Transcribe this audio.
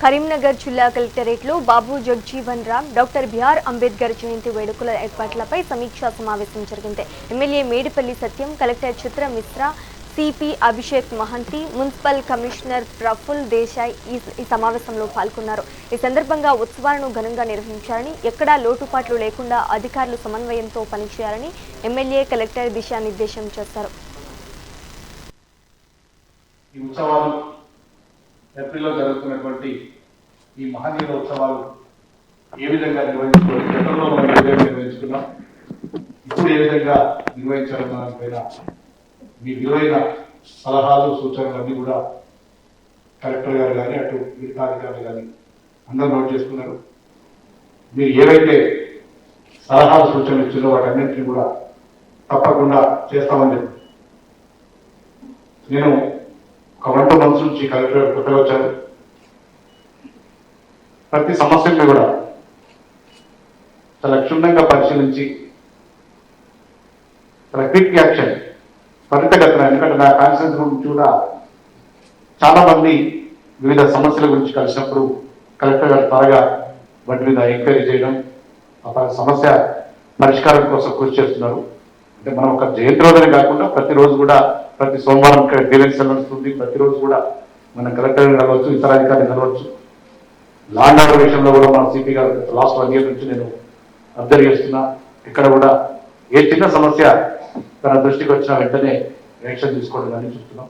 కరీంనగర్ జిల్లా కలెక్టరేట్లో Babu Jagjivan Ram, doctor BR Ambedkar జయంతి వేడుకల ఏర్పాట్లపై సమీక్షా సమావేశం జరిగింది. MLA Medipalli Satyam, collector Chitra Mishra, CP Abhishek Mohanty, municipal commissioner Praful Desai ఈ సమావేశంలో పాల్గొన్నారు. ఈ సందర్భంగా ఉత్సవాలను ఘనంగా నిర్వహించాలని, ఎక్కడా లోటుపాట్లు లేకుండా అధికారులు సమన్వయంతో పనిచేయాలని ఎమ్మెల్యే కలెక్టర్ దిశానిర్దేశం చేశారు. ఏప్రిల్లో జరుగుతున్నటువంటి ఈ మహనీయుల ఉత్సవాలు ఏ విధంగా నిర్వహించుకోవాలి, గతంలో మనం ఏ విధంగా నిర్వహించుకున్నాం, ఇప్పుడు ఏ విధంగా నిర్వహించాలన్న దానిపైన మీ విలువైన సలహాలు సూచనలు అన్నీ కూడా కలెక్టర్ గారు కానీ అటు మిగతా అధికారులు కానీ అందరూ నోట్ చేసుకున్నారు. మీరు ఏవైతే సలహాలు సూచనలు ఇచ్చిందో వాటన్నింటినీ కూడా తప్పకుండా చేస్తామని చెప్పి నేను ఒక 1 2 months నుంచి కలెక్టర్ కొత్తగా వచ్చారు. ప్రతి సమస్యని కూడా చాలా క్షుణ్ణంగా పరిశీలించి చాలా క్విక్ యాక్షన్ త్వరితగతిన, ఎందుకంటే నా కాన్ఫరెన్స్ గురించి కూడా చాలా మంది వివిధ సమస్యల గురించి కలిసినప్పుడు కలెక్టర్ గారు త్వరగా వాటి మీద ఎంక్వైరీ చేయడం, ఆ సమస్య పరిష్కారం కోసం కృషి చేస్తున్నారు. అంటే మనం ఒక జయంతి రోజునే కాకుండా ప్రతిరోజు కూడా, ప్రతి సోమవారం గ్రీవెన్స్ నడుస్తుంది, ప్రతిరోజు కూడా మన కలెక్టర్ కలవచ్చు, ఇతర అధికారులు కలవచ్చు. లా అండ్ ఆర్డర్ విషయంలో కూడా మన సిపి గారు లాస్ట్ 1 year నుంచి నేను అబ్జర్వ్ చేస్తున్నా. ఇక్కడ కూడా ఏ చిన్న సమస్య తన దృష్టికి వచ్చిన వెంటనే యాక్షన్ తీసుకోవడం అని చూస్తున్నాం.